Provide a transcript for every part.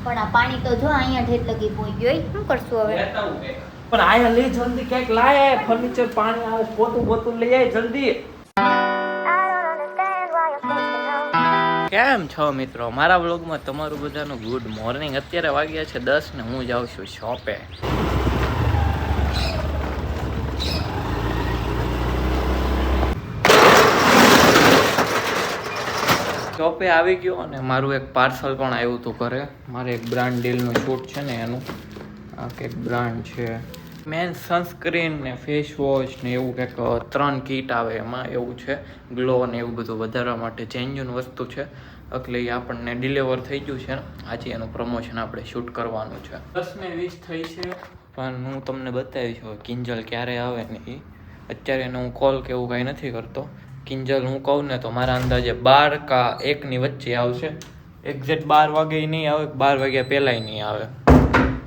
પણ આ પાણી તો જો અહીંયા ઠેઠ લગી પોઈ ગયો. શું કરશું હવે? પણ આયા લઈ જલ્દી ક્યાંક લાય ફર્નિચર પાણી આવે પોતું લઈ આય જલ્દી. કેમ છો મિત્રો? મારા વ્લોગમાં તમારું બધાનું ગુડ મોર્નિંગ. અત્યારે વાગ્યા છે 10 ને હું જાઉં છું શોપે. શોપે આવી ગયો અને મારું એક પાર્સલ પણ આવ્યું હતું ઘરે. મારે એક બ્રાન્ડ ડીલનું શૂટ છે ને એનું. આ કંઈક બ્રાન્ડ છે મેન સનસ્ક્રીન ને ફેસ વોશ ને એવું કંઈક 3 કીટ આવે એમાં એવું છે. ગ્લો ને એવું બધું વધારવા માટે જેન્યુન વસ્તુ છે. એટલે એ આપણને ડિલિવર થઈ ગયું છે. આજે એનું પ્રમોશન આપણે શૂટ કરવાનું છે. 10 ને 20 થઈ છે પણ હું તમને બતાવીશ કિંજલ ક્યારે આવે ને એ. અત્યારે એને હું કોલ કે એવું કાંઈ નથી કરતો. કિંજલ હું કહું ને તો મારા અંદાજે 12 કા 1 ની વચ્ચે આવશે. એક્ઝેક્ટ 12 વાગે નહીં આવે, 12 વાગ્યા પહેલાંય નહીં આવે.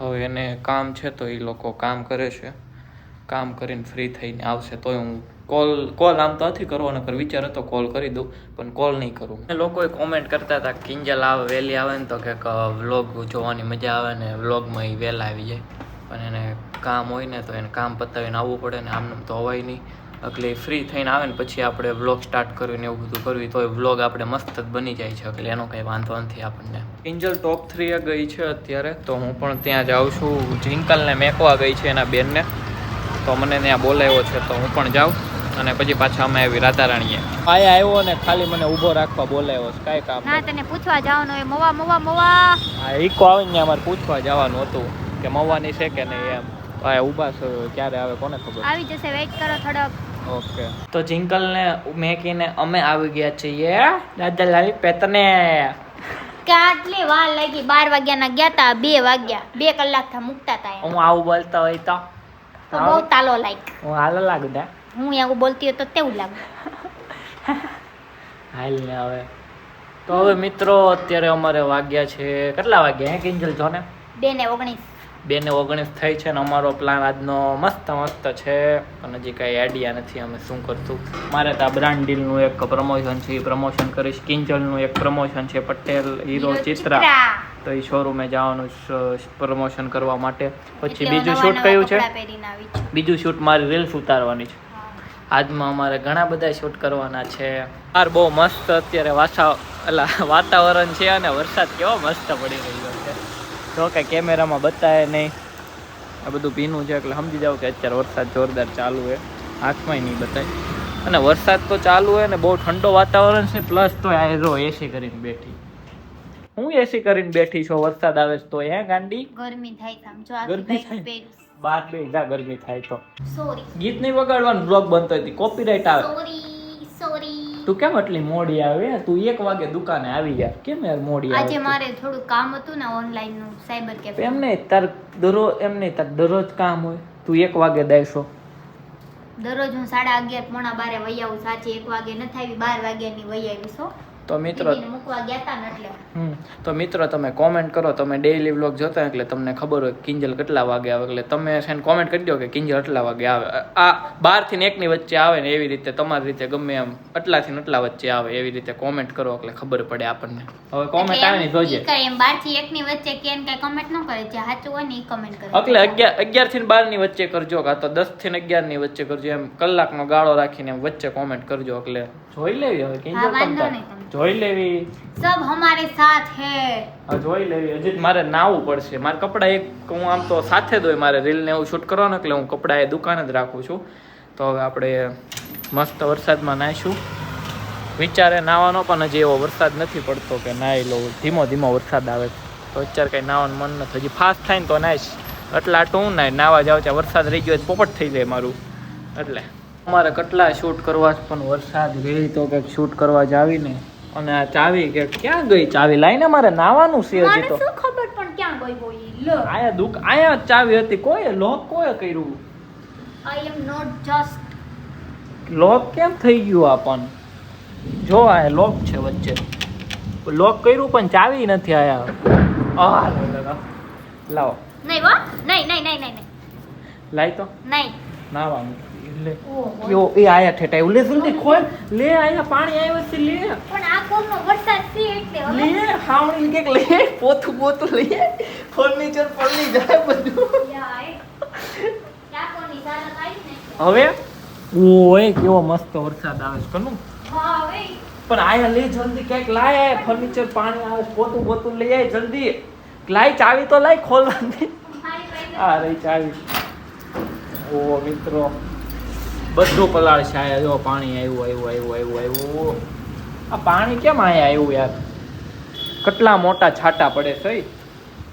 હવે એને કામ છે તો એ લોકો કામ કરે છે. કામ કરીને ફ્રી થઈને આવશે તોય હું કોલ આમ તો નથી કરવાનો, નકર વિચાર હતો કોલ કરી દઉં પણ કોલ નહીં કરું. લોકોએ કોમેન્ટ કરતા હતા કિંજલ આવે વહેલી આવે ને તો કંઈક વ્લોગ જોવાની મજા આવે ને વ્લોગમાં એ વહેલા આવી જાય. પણ એને કામ હોય ને તો એને કામ પતાવીને આવવું પડે ને આમને તો અવાય નહીં. એટલે ફ્રી થઈને આવે ને પછી આપણે વ્લોગ સ્ટાર્ટ કરવું ને એવું બધું કરવી તો વ્લોગ આપણે મસ્ત જ બની જાય છે. એટલે એનો કંઈ વાંધો નથી આપણને. કિંજલ ટોપ 3 ગઈ છે અત્યારે તો હું પણ ત્યાં જાઉં છું. જિંકલને મેકવા ગઈ છે એના બેનને તો મને ત્યાં બોલાવ્યો છે તો હું પણ જાઉં અને પછી પાછા અમે આવી રાધારાણીએ. આયા આવ્યો ને ખાલી મને ઊભો રાખવા બોલાવ્યો છે. કાંઈ કામ ના તને પૂછવા જવાનું હોય મવા હા ઈકો આવે ને અમારે પૂછવા જવાનું હતું કે મવાની છે કે નહીં એમ. તો આ ઊભા છે ક્યારે આવે કોને ખબર. આવી જશે, વેઇટ કરો થોડોક. ઓકે તો જિંકલને મેકીને અમે આવી ગયા છીએ દાદાલાલ પેતને. કેટલી વાર લાગી? 12 વાગ્યાના ગયા તા, 2 વાગ્યા, 2 કલાક થા મુકતા તા. હું આવું બોલતો હોય તો બહુ તાલો લાઈક. હું હાલો લાગુ દે. હું એવું બોલતી હોય તો તેવું લાગે. હાલ ને હવે તો હવે મિત્રો અત્યારે અમારે વાગ્યા છે કેટલા વાગ્યા હે કિંજલ જો ને? 2:19 થઈ છે ને અમારો પ્લાન આજનો મસ્ત છે પણ હજી કાંઈ આઈડિયા નથી અમે શું કરશું. મારે તો આ બ્રાન્ડ ડીલનું એક પ્રમોશન છે એ પ્રમોશન કરીશ. કિંજલનું એક પ્રમોશન છે પટેલ હીરો ચિત્રા તો એ શોરૂમે જવાનું પ્રમોશન કરવા માટે. પછી બીજું શૂટ કયું છે? બીજું શૂટ મારી રીલ્સ ઉતારવાની છે. આજમાં અમારે ઘણા બધા શૂટ કરવાના છે. બહાર બહુ મસ્ત અત્યારે વાતાવરણ છે અને વરસાદ કેવો મસ્ત પડી રહ્યો છે. જો કે કેમેરામાં બતાવે નહીં, આ બધું ભીનું છે એટલે સમજી જાવ કે અત્યારે વરસાદ જોરદાર ચાલુ છે. હાથમાંય નહીં બતાવે અને વરસાદ તો ચાલુ હોય ને બહુ ઠંડો વાતાવરણ છે. પ્લસ તો આ જો એસી કરીને બેઠી. હું એસી કરીને બેઠી છો વરસાદ આવે તો હે ગાંડી ગરમી થાય સમજો. આ ગરમી થાય બાર બે જા ગરમી થાય તો સોરી ગીત નહીં વગાડવાનું બ્લોગ બનતો હતી કોપીરાઈટ આવે. સોરી તું કેમ આટલી મોડી આવે? તું 1 વાગે દુકાને આવી યાર. કેમ યાર મોડી આવે? આજે મારે થોડું કામ હતું ને ઓનલાઈન નું સાયબર કેફે. એમ નહીં તાર દરરોજ કામ હોય. તું 1 વાગે દાયશો દરરોજ હું 11:30 પોણા 12 વહી આવું. સાચી 1 વાગે નથી આવી, 12 વાગ્યાની વહી આવી. તો મિત્રો મૂકવા ગયા તા ને એટલે તો મિત્રો તમે કોમેન્ટ કરો. તમે ડેઈલી વ્લોગ જોતા એટલે તમને ખબર હોય કિંજલ કેટલા વાગે આવે. એટલે તમે છે ને કોમેન્ટ કરી દો કે કિંજલ આટલા વાગે આવે. આ 12 થી 1 ની વચ્ચે આવે ને એવી રીતે તમારી રીતે ગમે એમ આટલાથી આટલા વચ્ચે આવે એવી રીતે કોમેન્ટ કરો એટલે ખબર પડે આપણને. હવે કોમેન્ટ આવે ને જોજે. એમ 12 થી 1 ની વચ્ચે કેન કઈ કોમેન્ટ ન કરે. જે સાચું હોય ને એ કોમેન્ટ કરે. એટલે 11 થી 12 ની વચ્ચે કરજો કાં તો 10 થી 11 ની વચ્ચે કરજો. એમ કલાકનો ગાળો રાખીને એમ વચ્ચે કોમેન્ટ કરજો એટલે જોઈ લેવી. હવે કિંજલ જોઈ લેવી. સબ હમારે સાથ હે. જોઈ લેવી. હજી મારે નાવું પડશે. મારે કપડા હું આમ તો સાથે જ હોય. મારે રીલ ને એવું શૂટ કરવાનું એટલે હું કપડા એ દુકાને જ રાખું છું. તો હવે આપણે મસ્ત વરસાદમાં નાહીશું. વિચારે નાવાનો પણ હજી એવો વરસાદ નથી પડતો કે નાહી લઉં. ધીમો વરસાદ આવે તો અત્યારે કંઈ નાવાનું મન નથી. હજી ફાસ્ટ થાય ને તો નાહીશ. એટલે આટલું હું નાહવા જાઉં ત્યાં વરસાદ રહી ગયો પોપટ થઈ જાય મારું. એટલે અમારે કેટલા શૂટ કરવા પણ વરસાદ રહી તો કંઈક શૂટ કરવા જાવી ને અને આ ચાવી કે ક્યાં ગઈ? ચાવી લાઈને મારે નાવાનું છે હજી તો. શું ખબર પણ ક્યાં ગઈ હોય? લો આયા ચાવી હતી. કોઈ લોક કોઈ કર્યું? આઈ એમ નોટ જસ્ટ. લોક કેમ થઈ ગયું આપણ? જો આ લોક છે વચ્ચે. લોક કર્યું પણ ચાવી નથી આયા. લાવો. નહીં વા નહીં. લાઈ તો નહીં નાવાનું લે ઓહો. કયો એ આયા ઠેઠા એવું લે જલ્દી ખોલ લે આયા પાણી આવ્યું છે લે પણ આ કોરનો વરસાદ છે એટલે હવે લે હાવણી કેક લે પોતું લે ફર્નિચર પડી જાય બધું યા એ ચાકોની સાલક આવી ને હવે ઓય કેવો મસ્ત વરસાદ આવે છે કનું હા હવે પણ આયા લે જલ્દી ક્યાંક લાય ફર્નિચર પાણી આવે પોતું લઈ આય જલ્દી લાય ચાવી તો લાય ખોલવાની મારી પાસે આ રહી ચાવી ઓ મિત્રો બધું પલાળ છે આયા જો પાણી આવ્યું આ પાણી કેમ આયા આવ્યું યાર કેટલા મોટા છાંટા પડે છે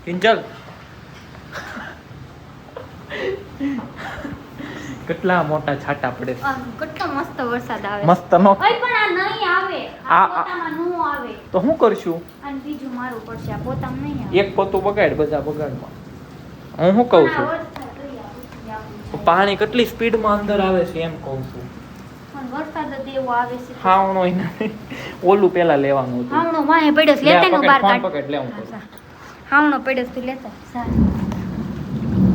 કિંજલ કેટલા મોટા છાંટા પડે છે કેટલો મસ્ત વરસાદ આવે મસ્ત નો ઓય પણ આ નહીં આવે આ પોતામાં નો આવે તો શું કરશું અને બીજું મારું પડશે આ પોતામાં નહીં આવે એક પોતું બગાડ બધા બગાડમાં હું શું કહું છું પાણી કેટલી સ્પીડમાં અંદર આવે છે એમ કહું છું પણ વરસાદ જ એવો આવે છે હાવણો ઓલું પેલા લેવાનું હતું હાવણો માહે પડ્યો છે, લેતા નો બાર કાઢ પકડ લેવું પડે. હાવણો પડ્યો છે, તું લેતા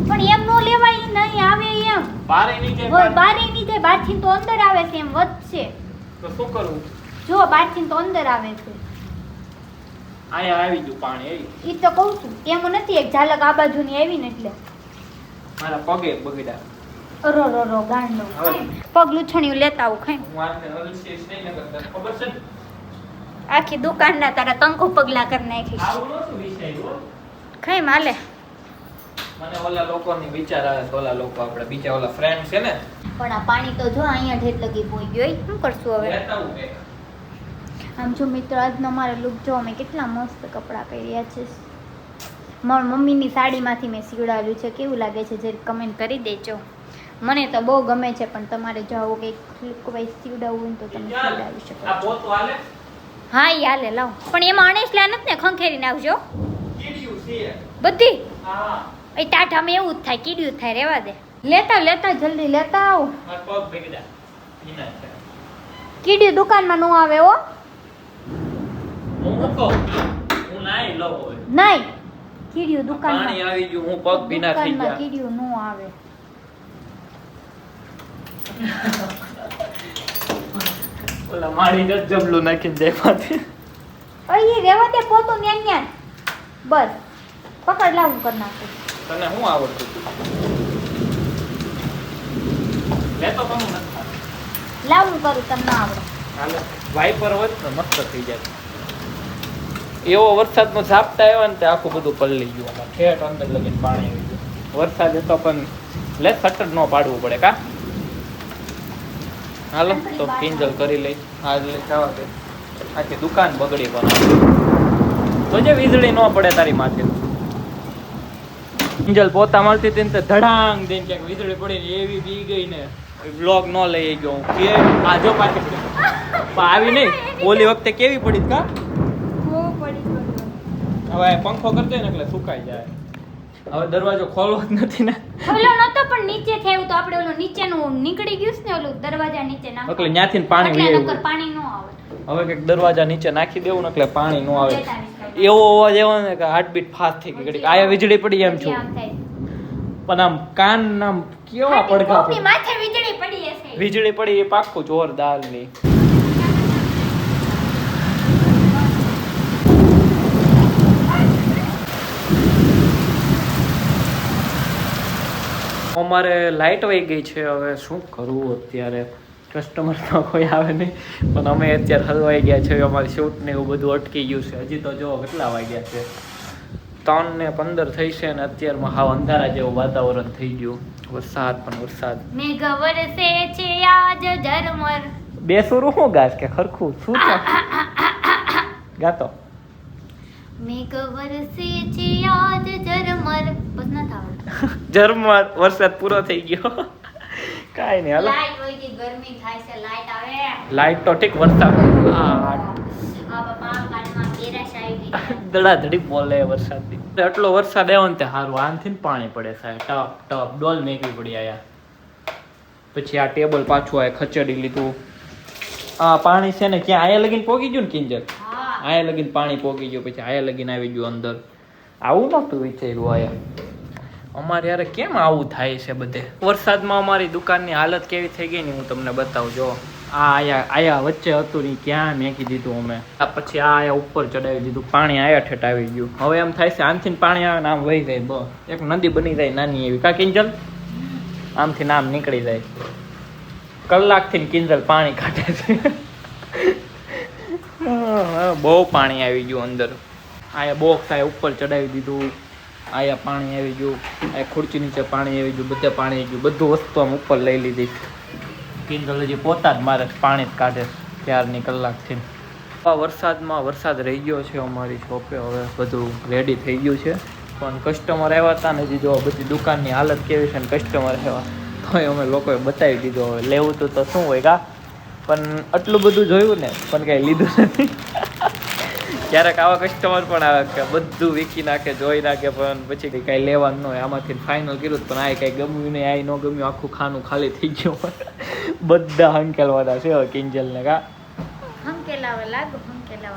પણ એમ નો લેવાય ઈ નહીં આવે એમ બારે નીચે હોય બારે ની જાય બારથી તો અંદર આવે છે એમ વધશે તો શું કરવું જો બારથી તો અંદર આવે છે આયા આવી ગયું પાણી ઈ તો કહું છું એમ નથી એક ઝાલક આ બાજુની આવી ને એટલે મારા પગે બગડ્યા રો ગાંડો હવે. પગ લૂછણિયું લેતા આવું ખાઈ હું આને અલસીસ નહીં કરતા ખબર છે ને આખી દુકાનના તારા કંકુ પગલા કરી નાખી આવું નતું વિષય હો ખાઈ માલે મને ઓલા લોકોની વિચાર આવે છે ઓલા લોકો આપણે બીજા ઓલા ફ્રેન્ડ છે ને પણ આ પાણી તો જો અહીંયા ઠેઠ લગી પોઈ ગયો ઈ શું કરશું હવે લેતા આવું કે આમ જો મિત્રો આજનો મારો લુક જો અમે કેટલા મસ્ત કપડાં પહેર્યા છે મારી મમ્મીની સાડીમાંથી મેં સીવડાવ્યું છે કેવું લાગે છે જરી કમેન્ટ કરી દેજો મને તો બહુ ગમે છે પણ તમારે જો આવું કંઈક લુક વાઇઝ સીવડાવવું હોય તો તમે સીવડાવી શકો આ પોતું હાલે હા ઈ હાલે લાવ પણ એમાં અણેસલા નથી ને ખંખેરી નાખજો કીડ્યું છે બધી હા એ ટાટામાં એવું જ થાય કીડ્યું થાય રેવા દે લેતા જલ્દી લેતા આવો મારા પગ બગડ્યા ઈના છે કીડ્યું દુકાનમાં નો આવે હો હું કહું હું નાઈ લઉં હવે નહીં કીડ્યું દુકાનમાં પાણી આવી ગયું હું પગ ભીના થઈ દુકાનમાં ગયા કીડ્યું નો આવે ઓલા મારી જ જબલું નાખીને જયમાંથી અહીં રેવા દે પોતું ન્યાન બસ પકડ લાવું કરી નાખું તને શું આવડતું હતું લેતો કમ નથી લાવું કરું તમને આવડે હાલે વાઇપર હોત ને મસ્ત થઈ જાય એવો વરસાદનો ઝાપટા આવ્યો ને તે આખું બધું પલળી ગયું આમાં ઠેઠ અંદર લગીને પાણી આવી ગયું વરસાદ હતો પણ લે સટર ન પાડવું પડે કા હાલો તો કિંજલ કરી લઈ આજ લઈ જવા દે આખી દુકાન બગડી પણ તો જે વીજળી ન પડે તારી માથે કિંજલ પોતા મળતી હતી ને તે ધડાંગ દઈને ક્યાંક વીજળી પડી એવી બી ગઈ ને બ્લોગ ન લઈ ગયો હું કે આ જો પાછી પડી પણ આવી નહીં ઓલી વખતે કેવી પડી કા હવે પંખો કરતો ને એટલે સુકાઈ જાય હવે દરવાજો ખોલવો જ નથી ને ઓલો નતો પણ નીચે થયું તો આપણે ઓલું નીચેનું નીકળી ગયું છે ને ઓલું દરવાજા નીચે નાખો એટલે ન્યાથી ને પાણી એટલે વહી નકર આવ્યું. પાણી નો આવે હવે કંઈક દરવાજા નીચે નાખી દેવું ને એટલે પાણી ન આવે એવો અવાજ એવો ને કે હાર્ટબીટ ફાસ્ટ થઈ ગઈ ઘડીક આયા વીજળી પડી એમ છું આમ થાય. પણ આમ કાન આમ કેવા પડઘા કોકની માથે વીજળી પડી હશે વીજળી પડી એ પાક્કું જોરદાર ની અમારે લાઇટ વહી ગઈ છે હવે શું કરવું અત્યારે કસ્ટમર તો કોઈ આવે નહીં પણ અમે અત્યારે હલવાઈ ગયા છે અમારી શૂટ ને એવું બધું અટકી ગયું છે હજી તો જો કેટલા વાગ્યા છે 3:15 થઈ છે ને અત્યારમાં હાવ અંધારા જેવું વાતાવરણ થઈ ગયું વરસાદ પણ વરસાદ મેઘ વરસે છે આજ ઝરમર બે સુરું શું ગાસ કે ખરખું શું છે ગાતો મેઘ વરસે છે આજ ઝરમર બસ ન થાવ ઝરમર વરસાદ પૂરો થઈ ગયો કાઈ નહીં હાલો લાઈટ હોય કે ગરમી થાય છે લાઈટ આવે લાઈટ તો ઠીક વરસાદ આ બાપા કાનમાં કેરાશ આવી ગઈ દડાધડી બોલે વરસાદની એટલો વરસાદ આવ્યો ને તે સારું આનથી ને પાણી પડે સાહેબ ટપ ટપ ડોલ મેકવી પડી આયા પછી આ ટેબલ પાછું આ ખચડી લીધું આ પાણી છે ને ક્યાં આયા લગીને પોગી ગયું ને કિંજલ હા આયા લગીને પાણી પોગી ગયું પછી આયા લગીને આવી ગયું અંદર આવું નહોતું વિચાર્યું આયા અમારે યાર કેમ આવું થાય છે બધે. વરસાદમાં અમારી દુકાનની હાલત કેવી થઈ ગઈ ને હું તમને બતાવું. જો આ આયા વચ્ચે હતું ને ક્યાં મેકી દીધું અમે. પછી આ આયા ઉપર ચડાવી દીધું, પાણી આયા ઠેઠ આવી ગયું. હવે એમ થાય છે આમથી પાણી આવે ને આમ વહી જાય, બસ એક નદી બની જાય નાની એવી. કા કિંજલ આમથી નામ નીકળી જાય. કલાકથી કિંજલ પાણી કાઢે છે. બહુ પાણી આવી ગયું અંદર. આયા બોક્સ આયા ઉપર ચડાવી દીધું, આયા પાણી આવી ગયું, આ ખુરચી નીચે પાણી આવી ગયું, બધે પાણી આવી ગયું. બધું વસ્તુ આમ ઉપર લઈ લીધી. કિંજલ હજી પોતા જ મારે પાણી જ કાઢે ત્યારની કલાકથી. વરસાદમાં વરસાદ રહી ગયો છે અમારી શોપે. હવે બધું રેડી થઈ ગયું છે, પણ કસ્ટમર આવ્યા હતા ને હજી જો બધી દુકાનની હાલત કેવી છે ને કસ્ટમર આવ્યા તો અમે લોકોએ બતાવી દીધું. હવે લેવું હતું તો શું હોય કા, પણ આટલું બધું જોયું ને પણ કાંઈ લીધું નથી. ક્યારેક આવા કસ્ટમર પણ આવે કે બધું વીકી નાખે, જોઈ નાખે, પણ પછી કાંઈ લેવાનું ન હોય. આમાંથી ફાઇનલ કર્યું પણ આ કાંઈ ગમ્યું નહીં, આ ન ગમ્યું, આખું ખાનું ખાલી થઈ ગયું. બધા હંકેલવાના છે હવે કિંજલને. કા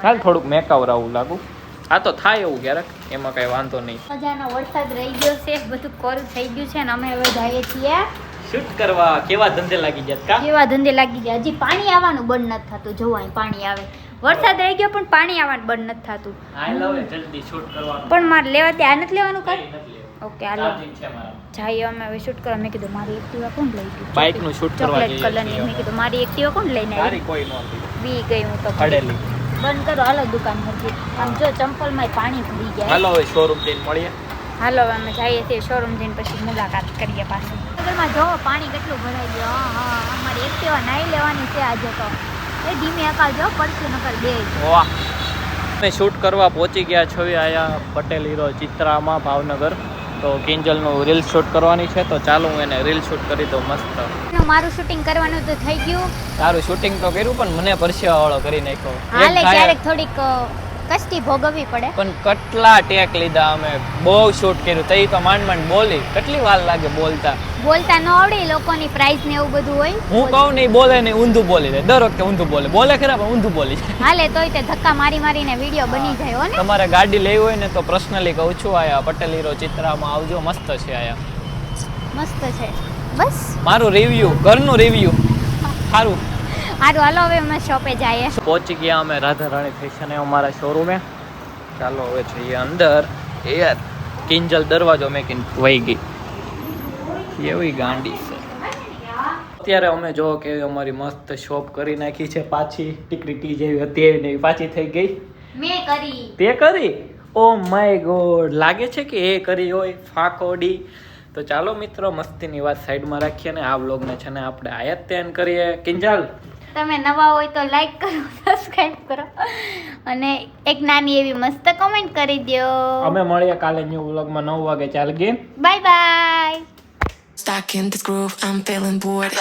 હાલ થોડુંક મેકાવરાવું લાગુ. આ તો થાય એવું ક્યારેક, એમાં કાંઈ વાંધો નહીં. મજાનો વરસાદ રહી ગયો છે, બધું કોલ થઈ ગયું છે ને અમે હવે જઈએ છીએ શૂટ કરવા. કેવા ધંધે લાગી ગયા કા? કેવા ધંધે લાગી ગયા. હજી પાણી આવવાનું બંધ નથી થતું. જો અહીં પાણી આવે, વરસાદ રહી ગયો પણ પાણી આવવાનું બંધ નથી થતું. હાલ હવે જલ્દી શૂટ કરવાનું. પણ મારે લેવા ત્યાં નથી લેવાનું કર. નથી લેવું. ઓકે હાલો ચાર્જિંગ છે મારા. જઈએ અમે હવે શૂટ કરવા. મેં કીધું મારી એક્ટિવા કોણ લઈ ગયું? બાઇક નું શૂટ કરવા ચોકલેટ કલરની. મેં કીધું મારી એક્ટિવા કોણ લઈને તારી આવી? કોઈ નહોતી. વી ગઈ હું તો. ખડેલી. બંધ કરો હાલો દુકાન હજી. આમ જો ચંપલમાં પાણી ભરી ગયા. હાલો હવે શોરૂમ જઈને મળીએ. હાલો હવે અમે જઈએ છીએ શોરૂમ જઈને પછી મુલાકાત કરીએ પાછી. નગરમાં જો પાણી કેટલું ભરાઈ ગયું. હા અમારી એક્ટિવા નાઈ લેવાની છે આજે તો. એ ધીમે અકાળજો પડશે નકર બે. વાહ, અમે શૂટ કરવા પહોંચી ગયા છવી આયા પટેલ હીરો ચિત્રામાં ભાવનગર. તો કિંજલનું રીલ શૂટ કરવાની છે, તો ચાલો હું એને રીલ શૂટ કરી દઉં મસ્ત. મારું શૂટિંગ કરવાનું તો થઈ ગયું. તારું શૂટિંગ તો કર્યું પણ મને પરસેવા વાળો કરી નાખ્યો. હાલે ક્યારેક થોડીક કષ્ટી ભોગવવી પડે. પણ કેટલા ટેક લીધા અમે, બહુ શૂટ કર્યું. તઈ તો માંડ માંડ બોલી. કેટલી વાર લાગે બોલતા બોલતા ન આવડે. લોકોની પ્રાઇઝ ને એવું બધું હોય. હું કહું નહીં બોલે નહીં, ઊંધું બોલી દે. દર વખતે ઊંધું બોલે. બોલે ખરા પણ ઊંધું બોલી જાય. હાલે તોય તે ધક્કા મારી મારીને વિડીયો બની જાય હો ને. તમારે ગાડી લેવી હોય ને તો પર્સનલી કહું છું, આયા પટેલ હીરો ચિત્રામાં આવજો. મસ્ત છે આયા. મસ્ત છે. બસ મારું રિવ્યુ, ઘરનું રિવ્યુ સારું. હારું હાલો હવે અમે શોપે જઈએ. પહોંચી ગયા અમે રાધા રાણી ફેશન અમારા શોરૂમે. ચાલો હવે જઈએ અંદર. એ કિંજલ દરવાજો મેકીને વહી ગઈ. એવી ગાંડી છે. અત્યારે અમે જો કે અમારી મસ્ત શોપ કરી નાખી છે પાછી. ટીકડી જેવી હતી એવી ને પાછી થઈ ગઈ. મેં કરી. તે કરી? ઓ માય ગોડ, લાગે છે કે એ કરી હોય ફાકોડી. તો ચાલો મિત્રો મસ્તીની વાત સાઈડમાં રાખીએ ને આ વ્લોગને છે ને આપણે આયાત ત્યાન કરીએ. કિંજલ તમે નવા હોય તો લાઈક કરો, સબસ્ક્રાઇબ કરો અને એક નાની એવી મસ્ત કમેન્ટ કરી દો. અમે મળીએ કાલે ન્યૂ વ્લોગમાં 9 વાગે. ચાલ ગઈ. Bye bye. Stuck in this groove, I'm feeling bored.